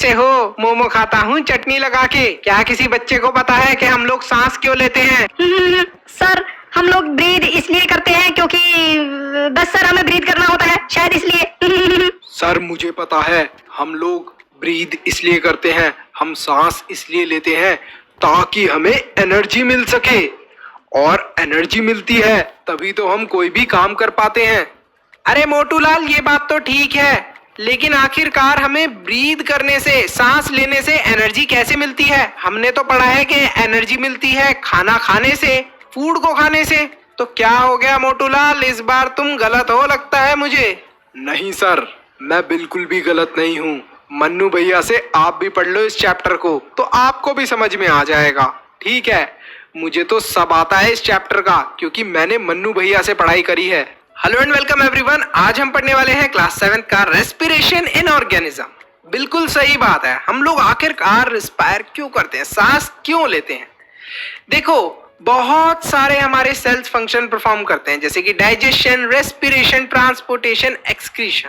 कैसे हो? मोमो खाता हूँ चटनी लगा के। क्या किसी बच्चे को पता है कि हम लोग सांस क्यों लेते हैं? सर, हम लोग ब्रीद इसलिए करते हैं क्योंकि बस सर हमें ब्रीद करना होता है, शायद इसलिए। सर मुझे पता है, हम लोग ब्रीद इसलिए करते हैं, हम सांस इसलिए लेते हैं ताकि हमें एनर्जी मिल सके, और एनर्जी मिलती है तभी तो हम कोई भी काम कर पाते हैं। अरे मोटूलाल, ये बात तो ठीक है, लेकिन आखिरकार हमें ब्रीद करने से, सांस लेने से एनर्जी कैसे मिलती है? हमने तो पढ़ा है कि एनर्जी मिलती है खाना खाने से, फूड को खाने से। तो क्या हो गया मोटूलाल, इस बार तुम गलत हो लगता है मुझे। नहीं सर, मैं बिल्कुल भी गलत नहीं हूँ। मन्नू भैया से आप भी पढ़ लो इस चैप्टर को तो आपको भी समझ में आ जाएगा। ठीक है, मुझे तो सब आता है इस चैप्टर का क्योंकि मैंने मन्नू भैया से पढ़ाई करी है। Hello and welcome everyone. आज हम पढ़ने वाले हैं क्लास 7 का रेस्पिरेशन इन ऑर्गेनिज्म। बिल्कुल सही बात है, हम लोग आखिरकार रिस्पायर क्यों करते हैं, सांस क्यों लेते हैं? देखो, बहुत सारे हमारे सेल्स फंक्शन परफॉर्म करते हैं, जैसे कि डाइजेशन, रेस्पिरेशन, ट्रांसपोर्टेशन, एक्सक्रीशन।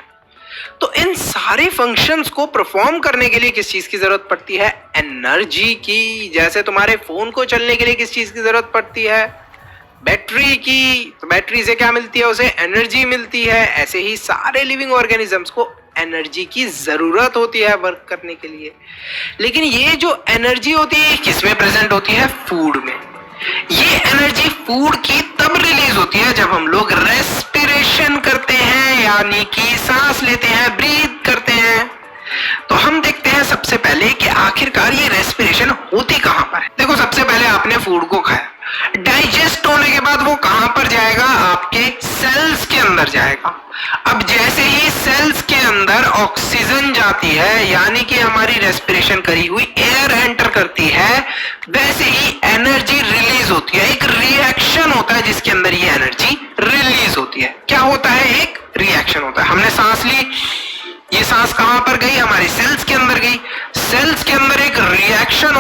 तो इन सारे फंक्शंस को परफॉर्म करने के लिए किस चीज की जरूरत पड़ती है? एनर्जी की। जैसे तुम्हारे फोन को चलने के लिए किस चीज की जरूरत पड़ती है? बैटरी की। तो बैटरी से क्या मिलती है? उसे एनर्जी मिलती है। ऐसे ही सारे लिविंग ऑर्गेनिजम्स को एनर्जी की जरूरत होती है वर्क करने के लिए। लेकिन ये जो एनर्जी होती है किसमें प्रेजेंट होती है? फूड में। ये एनर्जी फूड की तब रिलीज होती है जब हम लोग रेस्पिरेशन करते हैं, यानी कि सांस लेते हैं, ब्रीथ करते हैं। तो हम देखते हैं सबसे पहले कि आखिरकार ये रेस्पिरेशन होती कहां पर है। देखो, सबसे पहले आपने फूड को खाया, डाइजेस्ट होने के बाद वो कहां पर जाएगा? आपके सेल्स के अंदर जाएगा। अब जैसे ही सेल्स के अंदर ऑक्सीजन जाती है, यानी कि हमारी रेस्पिरेशन करी हुई एयर एंटर करती है, वैसे ही एनर्जी रिलीज होती है। एक रिएक्शन होता है जिसके अंदर ये एनर्जी रिलीज होती है। क्या होता है? एक रिएक्शन होता है। हमने सांस ली, ये सांस कहां पर गई? हमारे सेल्स के अंदर गई। सेल्स के अंदर एक रिएक्शन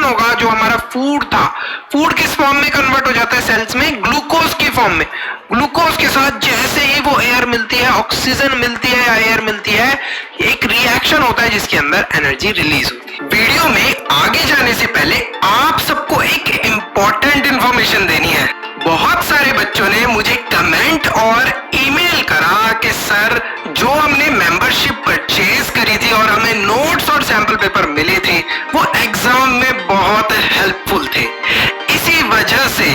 होगा जो हमारा फूड था, फूड किस फॉर्म में कन्वर्ट हो जाता है सेल्स में? ग्लूकोज की फॉर्म में। ग्लूकोज के साथ जैसे ही वो एयर मिलती है, ऑक्सीजन मिलती है या एयर मिलती है, एक रिएक्शन होता है जिसके अंदर एनर्जी रिलीज होती है। वीडियो में आगे जाने से पहले आप सबको एक इंपॉर्टेंट इंफॉर्मेशन देनी है। बहुत सारे बच्चों ने मुझे कमेंट और ईमेल करा कि सर, जो हमने मेंबरशिप परचेज करी थी और हमें नोट्स और सैंपल पेपर मिले थे, वो एग्जाम में बहुत हेल्पफुल थे। इसी वजह से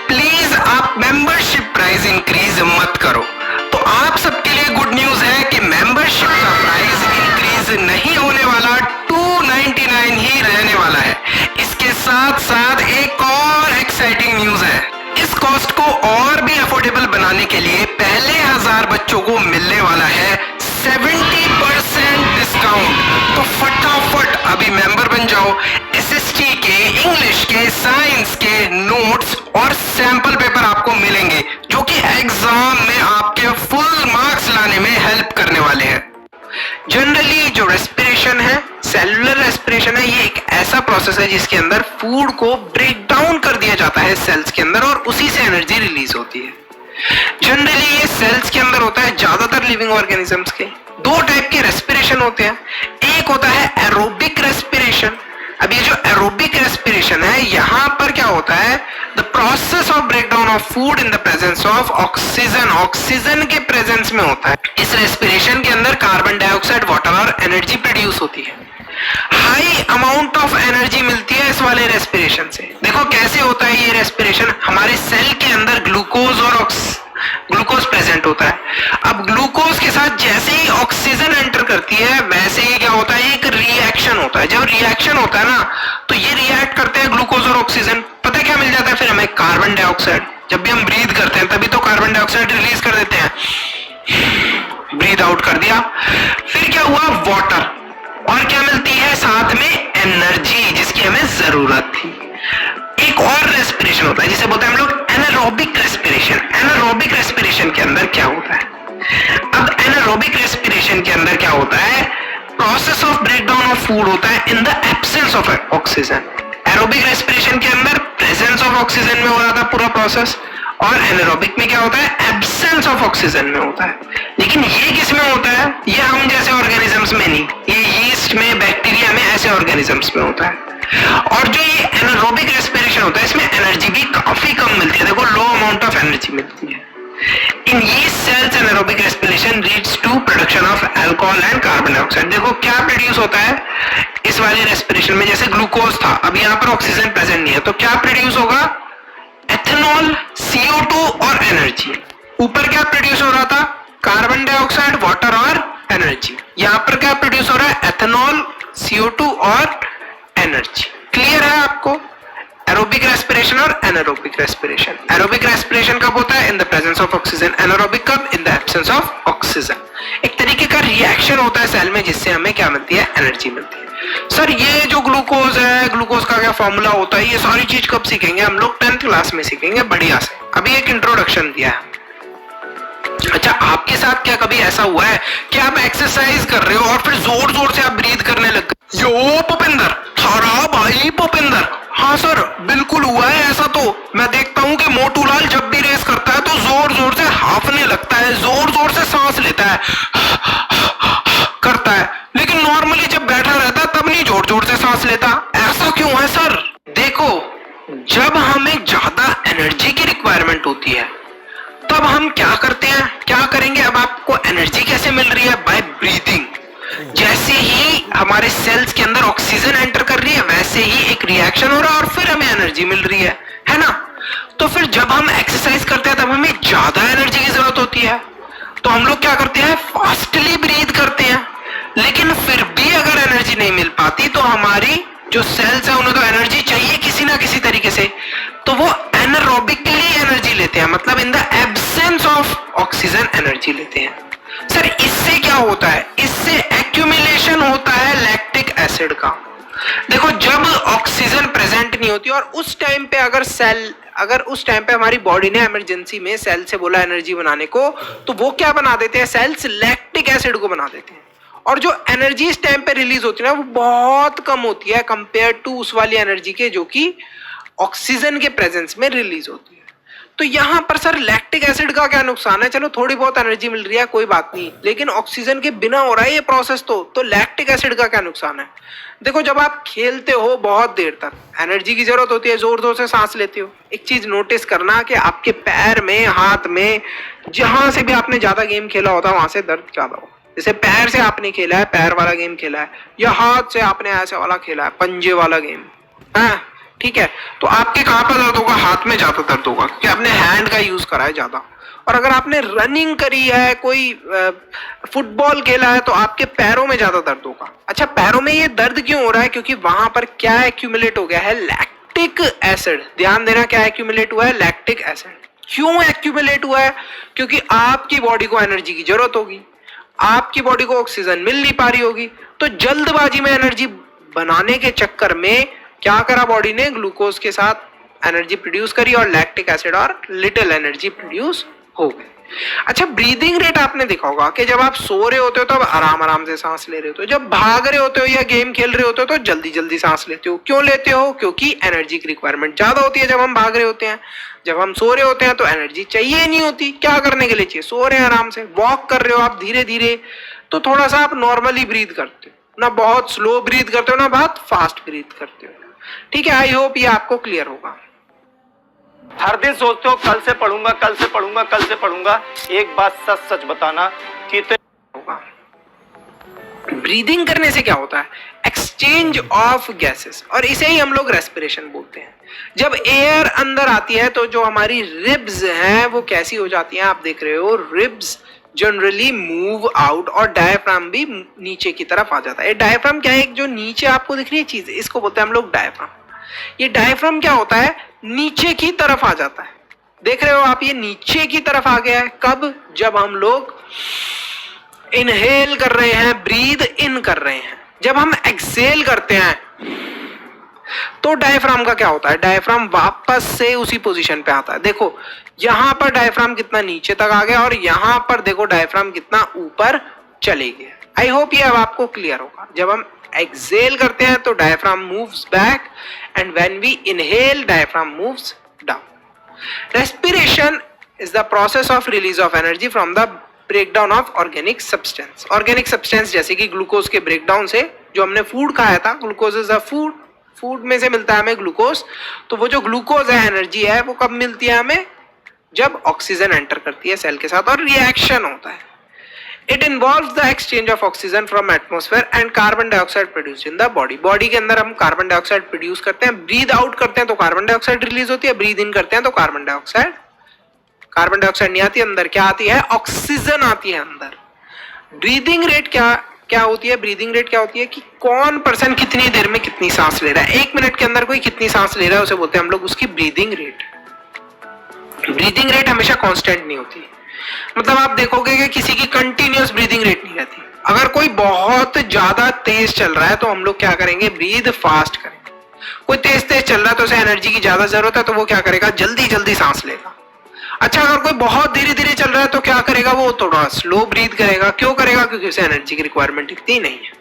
प्लीज आप मेंबरशिप प्राइस इंक्रीज मत करो। तो आप सबके लिए गुड न्यूज है कि मेंबरशिप का प्राइस इंक्रीज नहीं होने वाला, 299 ही रहने वाला है। इसके साथ साथ एक और एक्साइटिंग न्यूज है। इस कॉस्ट को और भी अफोर्डेबल बनाने के लिए पहले 1000 बच्चों को मिलने वाला है 70% डिस्काउंट। तो फटाफट अभी मेंबर बन जाओ। एसएसटी के, इंग्लिश के, साइंस के नोट्स और सैंपल पेपर आपको मिलेंगे जो कि एग्जाम में आपके फुल मार्क्स लाने में हेल्प करने वाले हैं। जनरली जो रेस्पिरेशन है, सेलुलर रेस्पिरेशन है, ये एक ऐसा प्रोसेस है जिसके अंदर फूड को ब्रेक डाउन कर दिया जाता है सेल्स के अंदर और उसी से एनर्जी रिलीज होती है। जनरली ये सेल्स के अंदर होता है। ज्यादातर लिविंग ऑर्गेनिजम्स के दो टाइप के रेस्पिरेशन होते हैं। एक होता है एरोबिक रेस्पिरेशन। अब ये जो एरोबिक रेस्पिरेशन है, यहां पर क्या होता है? The process of breakdown of food in the presence of oxygen. Oxygen के प्रेजेंस में होता है। इस रेस्पिरेशन के अंदर कार्बन डाइऑक्साइड, वाटर और एनर्जी प्रोड्यूस होती है। हाई अमाउंट ऑफ एनर्जी मिलती है इस वाले रेस्पिरेशन से। देखो कैसे होता है ये रेस्पिरेशन। हमारे सेल के अंदर ग्लूकोज और ग्लूकोज प्रेजेंट होता है। अब ग्लूकोज के साथ जैसे ही ऑक्सीजन एंटर करती है, वैसे ही क्या होता है? एक रिएक्शन होता है। जब रिएक्शन होता है ना, तो ये रिएक्ट करते हैं ग्लूकोज और ऑक्सीजन। पता है क्या मिल जाता है फिर हमें? Carbon dioxide. जब भी हम ब्रीथ करते हैं तभी तो कार्बन डाइऑक्साइड रिलीज कर देते हैं। ब्रीथ आउट कर दिया। फिर क्या हुआ? वाटर। और क्या मिलती है साथ में? एनर्जी, जिसकी हमें जरूरत थी। एक और रेस्पिरेशन होता है जिसे बोलते हैं हम लोग एनारोबिक रेस्पिरेशन। एनारोबिक रेस्पिरेशन के अंदर क्या होता है? अब एनारोबिक रेस्पिरेशन के अंदर क्या होता है? Process of breakdown of food होता है in the absence of oxygen. Aerobic respiration के अंदर प्रेजेंस ऑफ ऑक्सीजन में हो रहा था पूरा प्रोसेस, और एनारोबिक में क्या होता है? एब्सेंस ऑफ ऑक्सीजन में होता है। लेकिन ये किस में होता है? ये हम जैसे ऑर्गेनिजम्स में नहीं। ये यीस्ट ऑर्गेनिजम्स में होता है। और जो ये एनारोबिक रेस्पिरेशन होता है इसमें एनर्जी भी काफी कम मिलती है, देखो लो अमाउंट ऑफ एनर्जी मिलती है। In yeast cells anaerobic respiration leads to production of alcohol and carbon dioxide। देखो क्या प्रोड्यूस होता है इस वाली रेस्पिरेशन में, जैसे ग्लूकोज था, अब यहाँ पर ऑक्सीजन प्रेजेंट नहीं है, तो क्या प्रोड्यूस होगा? एथेनॉल, CO2 और एनर्जी। ऊपर क्या प्रोड्यूस हो रहा था? कार्बन डाइऑक्साइड, वाटर और एनर्जी। यहाँ पर क्या प्रोड्यूस हो रहा है? एथेनॉल, CO2 और एनर्जी। क्लियर है आपको? एरोबिक रेस्पिरेशन और एनारोबिक रेस्पिरेशन। एरोबिक रेस्पिरेशन कब होता है? In the presence of oxygen. Anaerobic कब? In the absence of oxygen. एक तरीके का रिएक्शन होता है सेल में जिससे हमें क्या मिलती है? एनर्जी मिलती है। सर ये जो ग्लूकोज है, ग्लूकोज का क्या फॉर्मूला होता है, ये सारी चीज कब सीखेंगे हम लोग? 10th क्लास में सीखेंगे बढ़िया से। अभी एक इंट्रोडक्शन दिया है। अच्छा, आपके साथ क्या कभी ऐसा हुआ है कि आप एक्सरसाइज कर रहे हो और फिर जोर जोर से आप ब्रीथ करने लग गए? यो पुपिंदर, थारा भाई पुपिंदर। हाँ सर, बिल्कुल हुआ है ऐसा। तो मैं देखता हूँ कि मोटूलाल जब भी रेस करता है तो जोर जोर से हांफने लगता है, जोर जोर से सांस लेता है, करता है, लेकिन नॉर्मली जब बैठा रहता है तब नहीं जोर जोर से सांस लेता। ऐसा क्यों है सर? देखो, जब हमें ज्यादा एनर्जी की रिक्वायरमेंट होती है तब हम क्या करते हैं, क्या करेंगे? अब आपको एनर्जी कैसे मिल रही है? By breathing. जैसे ही हमारे सेल्स के अंदर ऑक्सीजन एंटर कर रही है वैसे ही एक रिएक्शन हो रहा है और फिर हमें एनर्जी मिल रही है ना? तो फिर जब हम एक्सरसाइज करते हैं तब हमें ज्यादा एनर्जी की जरूरत होती है, तो हम लोग क्या करते हैं? फास्टली ब्रीथ करते हैं। लेकिन फिर भी अगर एनर्जी नहीं मिल पाती तो हमारी जो सेल्स है उन्हें तो एनर्जी चाहिए किसी ना किसी तरीके से, तो वो एनारोबिकली एनर्जी लेते हैं, मतलब इन the absence of oxygen energy लेते हैं। सर इससे क्या होता है? इससे एक्यूमुलेशन होता है लैक्टिक एसिड का। देखो, जब ऑक्सीजन प्रेजेंट नहीं होती और उस टाइम पे अगर उस टाइम पे हमारी बॉडी ने इमरजेंसी में सेल से बोला एनर्जी बनाने को, तो वो क्या बना देते हैं? सेल्स लैक्टिक एसिड को बना देते हैं। और जो एनर्जी इस टाइम पे रिलीज होती है ना वो बहुत कम होती है कंपेयर टू उस वाली एनर्जी के जो कि ऑक्सीजन के प्रेजेंस में रिलीज होती है। तो यहाँ पर सर लैक्टिक एसिड का क्या नुकसान है? चलो थोड़ी बहुत एनर्जी मिल रही है कोई बात नहीं, लेकिन ऑक्सीजन के बिना हो रहा है ये प्रोसेस, तो लैक्टिक एसिड का क्या नुकसान है? देखो, जब आप खेलते हो बहुत देर तक एनर्जी की जरूरत होती है, जोर जोर से सांस लेते हो। एक चीज नोटिस करना कि आपके पैर में, हाथ में, जहां से भी आपने ज्यादा गेम खेला होता है वहां से दर्द ज्यादा हो। जैसे पैर से आपने खेला है, पैर वाला गेम खेला है, या हाथ से आपने ऐसे वाला खेला है, पंजे वाला गेम, हाँ ठीक है, तो आपके कहां पर दर्द होगा? हाथ में ज्यादा दर्द होगा क्योंकि आपने हैंड का यूज करा है ज्यादा। और अगर आपने रनिंग करी है, कोई फुटबॉल खेला है, तो आपके पैरों में ज्यादा दर्द होगा। अच्छा, पैरों में ये दर्द क्यों हो रहा है? क्योंकि वहां पर क्या एक्यूमुलेट हो गया है? Lactic acid. ध्यान देना, क्या एक्यूमुलेट हुआ है? Lactic acid. क्यों एक्यूमुलेट हुआ है? क्योंकि आपकी बॉडी को एनर्जी की जरूरत होगी, आपकी बॉडी को ऑक्सीजन मिल नहीं पा रही होगी, तो जल्दबाजी में एनर्जी बनाने के चक्कर में क्या करा बॉडी ने? ग्लूकोज के साथ एनर्जी प्रोड्यूस करी और लैक्टिक एसिड और लिटिल एनर्जी प्रोड्यूस हो गई। अच्छा, ब्रीदिंग रेट आपने देखा होगा कि जब आप सो रहे होते हो तो आराम आराम से सांस ले रहे होते हो, जब भाग रहे होते हो या गेम खेल रहे होते हो तो जल्दी जल्दी सांस लेते हो। क्यों लेते हो? क्योंकि एनर्जी की रिक्वायरमेंट ज्यादा होती है जब हम भाग रहे होते हैं। जब हम सो रहे होते हैं तो एनर्जी चाहिए नहीं होती। क्या करने के लिए चाहिए? सो रहे हैं आराम से, वॉक कर रहे हो आप धीरे धीरे, तो थोड़ा सा आप नॉर्मली ब्रीथ करते हो, ना बहुत स्लो ब्रीथ करते हो ना बहुत फास्ट ब्रीथ करते हो। ठीक है, आई होप ये आपको क्लियर होगा। हर दिन सोचते हो कल से पढ़ूंगा, कल से पढ़ूंगा, कल से पढ़ूंगा, एक बात सच सच बताना कितने होगा। ब्रीदिंग करने से क्या होता है? एक्सचेंज ऑफ गैसेस, और इसे ही हम लोग रेस्पिरेशन बोलते हैं। जब एयर अंदर आती है तो जो हमारी रिब्स हैं वो कैसी हो जाती हैं? आप देख रहे हो, रिब्स जनरली मूव आउट और डायफ्राम भी नीचे की तरफ आ जाता है। डायफ्राम क्या है? एक जो नीचे आपको दिख रही है चीज, इसको बोलते हैं हम लोग डायफ्राम। ये डायफ्राम क्या होता है? नीचे की तरफ आ जाता है। देख रहे हो आप, ये नीचे की तरफ आ गया है। कब? जब हम लोग इनहेल कर रहे हैं, ब्रीद इन कर रहे हैं। जब हम एक्सेल करते हैं तो डायफ्राम का क्या होता है? डायफ्राम वापस से उसी पोजीशन पे आता है। देखो, यहां पर डायफ्राम कितना नीचे तक आ गया और यहां पर देखो डायफ्राम कितना ऊपर चले गया। आई होप ये अब आपको क्लियर होगा। जब हम एक्सेल करते हैं तो diaphragm moves back and when we inhale diaphragm moves down. Respiration is the process of release of energy from the breakdown of organic substance. Organic substance जैसे कि ग्लूकोज के ब्रेकडाउन से जो हमने फूड खाया था, glucose is a food, food में से मिलता है हमें ग्लूकोज। तो वो जो ग्लूकोज है, एनर्जी है, वो कब मिलती है हमें? जब ऑक्सीजन एंटर करती है सेल के साथ और रिएक्शन होता है। It involves the exchange of oxygen from atmosphere and carbon dioxide produce in the body. Body के अंदर हम कार्बन डाइऑक्साइड प्रोड्यूस करते हैं, ब्रीद आउट करते हैं तो कार्बन डाइऑक्साइड रिलीज होती है, ब्रीद इन करते हैं तो कार्बन डाइऑक्साइड नहीं आती, अंदर क्या आती है? ऑक्सीजन आती है अंदर। ब्रीदिंग रेट क्या होती है? ब्रीदिंग रेट क्या होती है कि कौन पर्सन कितनी देर में कितनी सांस ले रहा है, 1 मिनट के अंदर कोई कितनी सांस ले रहा है, उसे बोलते हैं हम लोग उसकी ब्रीदिंग रेट। ब्रीदिंग रेट हमेशा कांस्टेंट नहीं होती, मतलब आप देखोगे कि किसी की कंटिन्यूअस ब्रीदिंग रेट नहीं रहती। अगर कोई बहुत ज्यादा तेज चल रहा है तो हम लोग क्या करेंगे? ब्रीद फास्ट करेंगे। कोई तेज चल रहा है तो उसे एनर्जी की ज्यादा जरूरत है तो वो क्या करेगा? जल्दी सांस लेगा। अच्छा, अगर कोई बहुत धीरे चल रहा है तो क्या करेगा? वो थोड़ा स्लो ब्रीथ करेगा। क्यों करेगा? क्योंकि उसे एनर्जी की रिक्वायरमेंट इतनी नहीं है।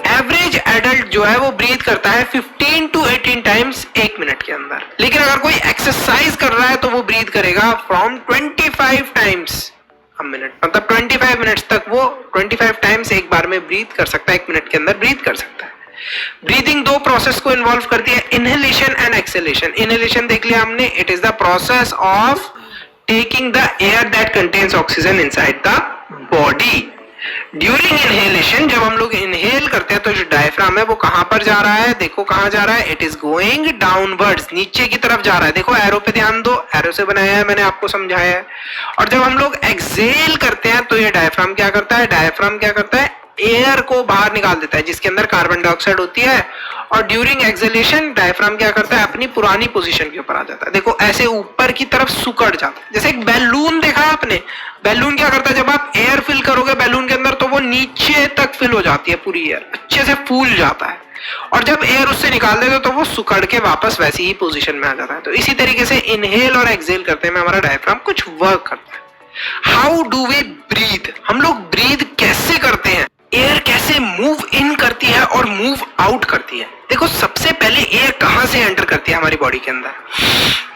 एवरेज एडल्ट जो है वो ब्रीथ करता है 15 to 18 टाइम्स 1 मिनट के अंदर, लेकिन अगर कोई एक्सरसाइज कर रहा है तो वो ब्रीथ करेगा फ्रॉम 25 टाइम्स अ मिनट, मतलब 25 मिनट्स तक वो 25 टाइम्स एक बार में ब्रीथ कर सकता है, 1 मिनट के अंदर ब्रीथ कर सकता है। ब्रीदिंग 2 प्रोसेस को इन्वॉल्व करती है, इनहेलेशन एंड एक्सहेलेशन। इनहेलेशन देख लिया हमने, it is the process of taking the air that contains oxygen inside the body. During inhalation, जब हम लोग इनहेल करते हैं तो जो डायफ्राम है वो कहां पर जा रहा है? देखो कहां जा रहा है? इट इज गोइंग डाउनवर्ड्स, नीचे की तरफ जा रहा है। देखो एरो पे ध्यान दो, एरो से बनाया है मैंने, आपको समझाया है। और जब हम लोग एक्सहेल करते हैं तो ये डायफ्राम क्या करता है? डायफ्राम क्या करता है? एयर को बाहर निकाल देता है जिसके अंदर कार्बन डाइऑक्साइड होती है। और ड्यूरिंग एक्सहेलेशन डायफ्राम क्या करता है? अपनी पुरानी पोजीशन के ऊपर आ जाता है। देखो ऐसे ऊपर की तरफ सुकड़ जाता है, जैसे एक बैलून देखा है आपने। बैलून क्या करता है? जब आप एयर फिल करोगे बैलून के अंदर तो वो नीचे तक फिल हो जाती है, पूरी एयर अच्छे से फूल जाता है। और जब एयर उससे निकाल देते तो वो सुकड़ के वापस वैसी ही पोजीशन में आ जाता है। तो इसी तरीके से इनहेल और एक्सहेल करते में हमारा डायफ्राम कुछ वर्क करता है। How do we breathe? हम लोग ब्रीथ कैसे करते हैं? एयर कैसे मूव इन करती है और मूव आउट करती है? देखो सबसे पहले एयर कहां से एंटर करती है हमारी बॉडी के अंदर?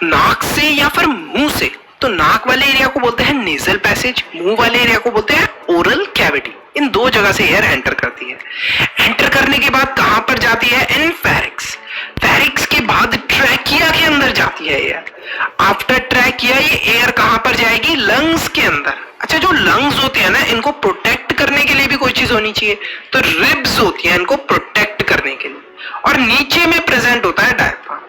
नाक से या फिर मुंह से। तो नाक वाले एरिया को बोलते हैं नेजल पैसेज, मुंह वाले एरिया को बोलते हैं ओरल कैविटी। इन 2 जगह से एयर एंटर करती है। एंटर करने के बाद कहां पर जाती है? इन फेरिक्स। फेरिक्स के बाद ट्रैकिया के अंदर जाती है एयर। आफ्टर ट्रैकिया ये एयर कहां पर जाएगी? लंग्स के अंदर। अच्छा, जो लंग्स होती है ना, इनको प्रोटेक्ट करने के लिए भी कोई चीज होनी चाहिए, तो रिब्स होती है इनको प्रोटेक्ट करने के लिए। और नीचे में प्रेजेंट होता है डायफ्राम।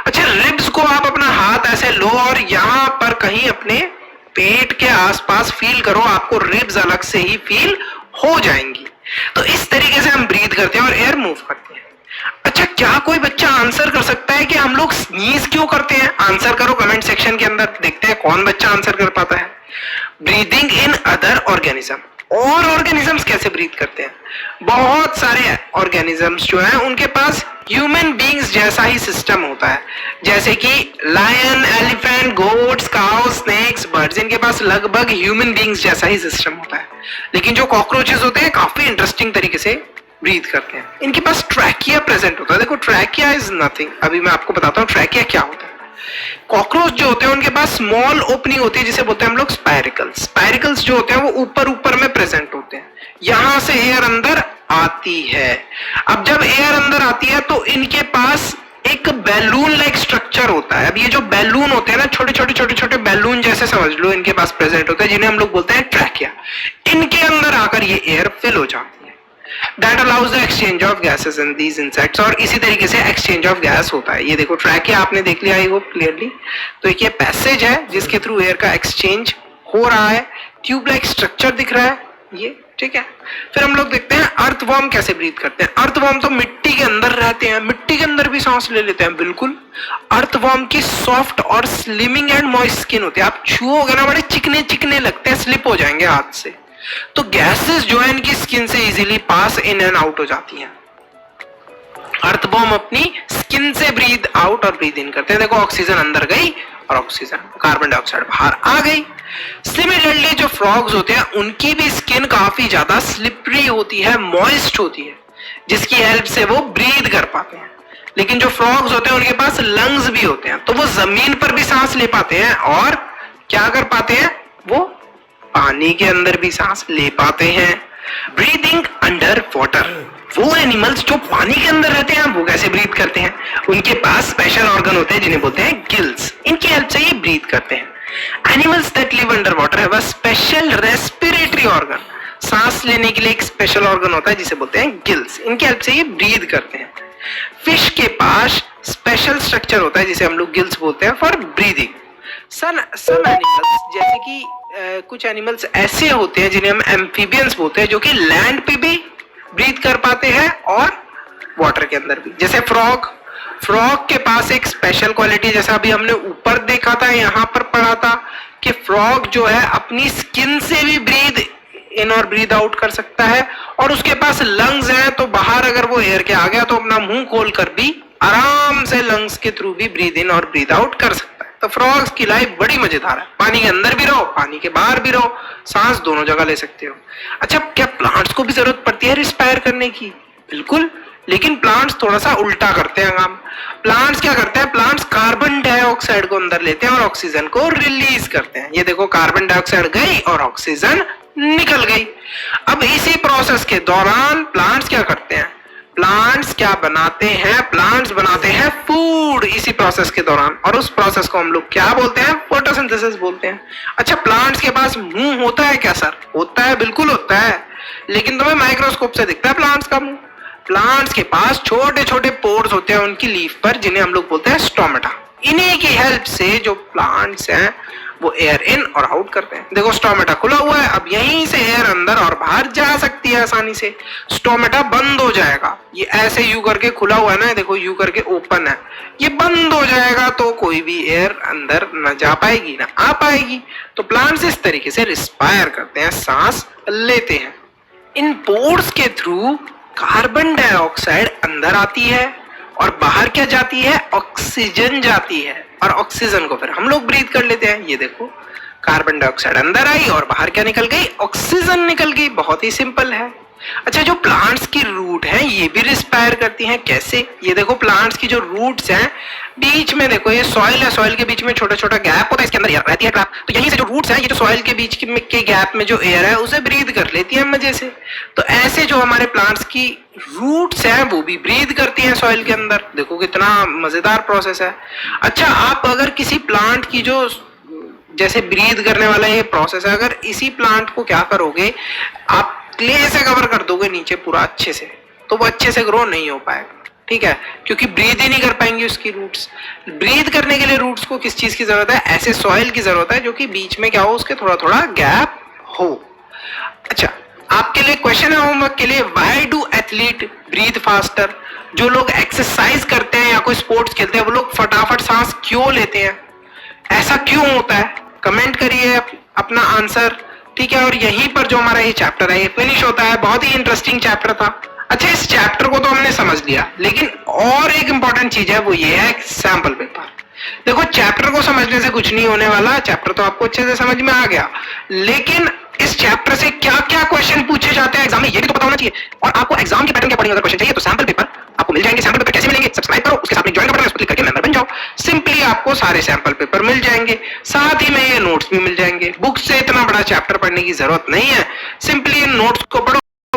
अच्छा, रिब्स को आप अपना हाथ ऐसे लो और यहां पर कहीं अपने पेट के आसपास फील करो, आपको रिब्स अलग से ही फील हो जाएंगी। तो इस तरीके से हम ब्रीथ करते हैं और एयर मूव करते हैं। अच्छा, क्या कोई बच्चा आंसर कर सकता है कि हम लोग स्नीज क्यों करते हैं? आंसर करो कमेंट सेक्शन के अंदर, देखते हैं कौन बच्चा आंसर कर पाता है। ब्रीदिंग इन अदर ऑर्गेनिज्म, और ऑर्गेनिजम्स कैसे ब्रीथ करते हैं? बहुत सारे ऑर्गेनिजम्स जो हैं उनके पास ह्यूमन बीइंग्स जैसा ही सिस्टम होता है, जैसे कि lion, elephant, goats, cow, snakes, birds, इनके पास लगभग ह्यूमन बीइंग्स जैसा ही सिस्टम होता है। लेकिन जो कॉकरोचेस होते हैं काफी इंटरेस्टिंग तरीके से ब्रीथ करते हैं। इनके पास ट्रैकिया प्रेजेंट होता है। देखो ट्रैकिया इज नथिंग, अभी मैं आपको बताता हूँ ट्रैकिया क्या होता है। कॉकरोच जो होते हैं उनके पास स्मॉल ओपनिंग होती है जिसे बोलते हैं हम लोग स्पाइरिकल्स। स्पाइरिकल्स जो होते हैं वो ऊपर में प्रेजेंट होते हैं, यहां से एयर अंदर आती है। अब जब एयर अंदर आती है तो इनके पास एक बैलून लाइक स्ट्रक्चर होता है। अब ये जो बैलून होते हैं ना, छोटे बैलून जैसे समझ लो, इनके पास प्रेजेंट होते हैं, जिन्हें हम लोग बोलते हैं ट्रैकिया। इनके अंदर आकर ये एयर फिल हो जाती है। That allows the exchange of gases in these insects, और इसी तरीके से exchange of gas होता है। ये देखो ट्रैकिया आपने देख लिया आई होप क्लियरली। तो एक ये पैसेज है जिसके थ्रू एयर का एक्सचेंज हो रहा है। ट्यूब लाइक स्ट्रक्चर दिख रहा है ये, ठीक है। फिर हम लोग देखते हैं अर्थवर्म कैसे ब्रीथ करते हैं। अर्थवर्म तो मिट्टी के अंदर रहते हैं, मिट्टी के अंदर भी सांस ले लेते हैं, बिल्कुल। अर्थवर्म की सॉफ्ट और स्लिमिंग एंड मॉइस्ट स्किन होती है, आप छुओगे ना बड़े चिकने चिकने लगते हैं, स्लिप हो जाएंगे हाथ से। तो गैसेस जो है इनकी स्किन से easily pass in and out हो जाती हैं। अर्थवर्म अपनी स्किन से ब्रीथ आउट और ब्रीथ इन करते हैं। देखो ऑक्सीजन अंदर गई और ऑक्सीजन कार्बन डाइऑक्साइड बाहर आ गई। सिमिलरली जो फ्रॉग्स होते हैं उनकी भी स्किन काफी ज्यादा स्लिपरी होती है, मॉइस्ट होती है, जिसकी हेल्प से वो ब्रीथ कर पाते हैं। लेकिन जो फ्रॉग्स होते हैं उनके पास लंग्स भी होते हैं, तो वो जमीन पर भी सांस ले पाते हैं और क्या कर पाते हैं, वो पानी के अंदर भी सांस ले पाते हैं। ब्रीदिंग अंडर वाटर, वो एनिमल्स जो पानी के अंदर रहते हैं वो कैसे ब्रीथ करते हैं? उनके पास स्पेशल ऑर्गन होते हैं जिन्हें बोलते हैं गिल्स, इनकी हेल्प से ये ब्रीथ करते हैं। Animals that live under water have a special respiratory organ, सांस लेने के लिए एक स्पेशल ऑर्गन होता है जिसे बोलते हैं गिल्स, इनकी हेल्प से ये ब्रीथ करते हैं। फिश के पास स्पेशल स्ट्रक्चर होता है जिसे हम लोग गिल्स बोलते हैं फॉर ब्रीदिंग। सम एनिमल्स जैसे कि कुछ एनिमल्स ऐसे होते हैं जिन्हें हम एम्फीबियंस बोलते हैं जो कि लैंड पे भी ब्रीथ कर पाते हैं और वाटर के अंदर भी, जैसे फ्रॉग। फ्रॉग के पास एक स्पेशल क्वालिटी, जैसा अभी हमने ऊपर देखा था, यहाँ पर पढ़ा था कि फ्रॉग जो है अपनी स्किन से भी ब्रीथ इन और ब्रीथ आउट कर सकता है, और उसके पास लंग्स हैं तो बाहर अगर वो एयर के आ गया तो अपना मुंह खोल कर भी आराम से लंग्स के थ्रू भी ब्रीथ इन और ब्रीथ आउट कर सकता है। तो फ्रॉग्स की लाइफ बड़ी मजेदार है, पानी के अंदर भी रहो, पानी के बाहर भी रहो, सांस दोनों जगह ले सकते हो। अच्छा, क्या प्लांट्स को भी जरूरत पड़ती है रिस्पायर करने की? बिल्कुल, लेकिन प्लांट्स थोड़ा सा उल्टा करते हैं काम। प्लांट्स क्या करते हैं? प्लांट्स कार्बन डाइऑक्साइड को अंदर लेते हैं और ऑक्सीजन को रिलीज करते हैं। ये देखो, कार्बन डाइऑक्साइड गई और ऑक्सीजन निकल गई। अब इसी प्रोसेस के दौरान प्लांट्स क्या करते हैं? प्लांट्स क्या बनाते हैं? प्लांट्स बनाते हैं फूड इसी प्रोसेस के दौरान, और उस प्रोसेस को हम लोग क्या बोलते हैं? फोटोसिंथेसिस बोलते हैं। अच्छा, प्लांट्स के पास मुंह होता है क्या सर? होता है, बिल्कुल होता है, लेकिन तुम्हें माइक्रोस्कोप से दिखता है प्लांट्स का मुंह? प्लांट्स के पास छोटे छोटे पोर्स होते हैं उनकी लीफ पर, जिन्हें हम लोग बोलते हैं स्टोमेटा। इन्हीं की हेल्प से जो प्लांट्स हैं वो एयर इन और आउट करते हैं। देखो, स्टोमेटा खुला हुआ है, अब यहीं से एयर अंदर और बाहर जा सकती है आसानी से। स्टोमेटा बंद हो जाएगा, ये ऐसे यू करके खुला हुआ है ना, देखो यू करके ओपन है, ये बंद हो जाएगा तो कोई भी एयर अंदर न जा पाएगी ना आ पाएगी। तो प्लांट्स इस तरीके से रिस्पायर करते हैं, सांस लेते हैं। इन पोर्स के थ्रू कार्बन डाइऑक्साइड अंदर आती है और बाहर क्या जाती है? ऑक्सीजन जाती है, और ऑक्सीजन को फिर हम लोग ब्रीथ कर लेते हैं। ये देखो, कार्बन डाइऑक्साइड अंदर आई और बाहर क्या निकल गई? ऑक्सीजन निकल गई। बहुत ही सिंपल है। अच्छा, जो प्लांट्स की रूट है ये भी रिस्पायर करती हैं। कैसे? ये देखो, प्लांट्स की जो रूट्स हैं, बीच में देखो ये सॉइल है, सॉइल के बीच में छोटा छोटा गैप होता है, इसके अंदर एयर रहती है ट्रैप। तो यहीं से जो रूट्स हैं, ये जो सॉइल के बीच के गैप में जो एयर है उसे ब्रीथ कर लेती है मजे से। तो ऐसे जो हमारे प्लांट्स की रूट्स हैं वो भी ब्रीथ करती हैं सॉइल के अंदर। देखो कितना मजेदार प्रोसेस है। अच्छा, आप अगर किसी प्लांट की जो जैसे ब्रीथ करने वाला ये प्रोसेस है, अगर इसी प्लांट को क्या करोगे, आप क्ले से कवर कर दोगे नीचे पूरा अच्छे से, तो वो अच्छे से ग्रो नहीं हो पाएगा। ठीक है, क्योंकि ब्रीथ ही नहीं कर पाएंगी उसकी रूट्स। ब्रीथ करने के लिए रूट्स को किस चीज की जरूरत है? ऐसे सॉइल की जरूरत है जो कि बीच में क्या हो, उसके थोड़ा थोड़ा गैप हो। अच्छा, आपके लिए क्वेश्चन है होमवर्क के लिए, why do athlete breathe faster? जो लोग एक्सरसाइज करते हैं या कोई स्पोर्ट्स खेलते हैं वो लोग फटाफट सांस क्यों लेते हैं? ऐसा क्यों होता है? कमेंट करिए अपना आंसर। ठीक है, और यहीं पर जो हमारा ये चैप्टर है ये फिनिश होता है। बहुत ही इंटरेस्टिंग चैप्टर था। अच्छा, इस चैप्टर को तो हमने समझ लिया, लेकिन और एक इंपॉर्टेंट चीज है, वो ये है सैंपल पेपर। देखो, चैप्टर को समझने से कुछ नहीं होने वाला, चैप्टर तो आपको अच्छे से समझ में आ गया, लेकिन इस चैप्टर से क्या क्या क्वेश्चन पूछे जाते हैं एग्जाम में ये भी तो पता होना चाहिए। और आपको एग्जाम के पैटर्न के अकॉर्डिंग अगर क्वेश्चन चाहिए तो सैंपल पेपर आपको मिल जाएंगे। सैंपल पेपर कैसे मिलेंगे? सब्सक्राइब करो, उसके साथ में ज्वाइन का बटन है, उस पर क्लिक करके मेंबर बन जाओ। सिंपली आपको सारे सैंपल पेपर मिल जाएंगे, साथ ही में ये नोट्स भी मिल जाएंगे। बुक से इतना बड़ा चैप्टर पढ़ने की जरूरत नहीं है, सिंपली इन नोट्स को पढ़ो।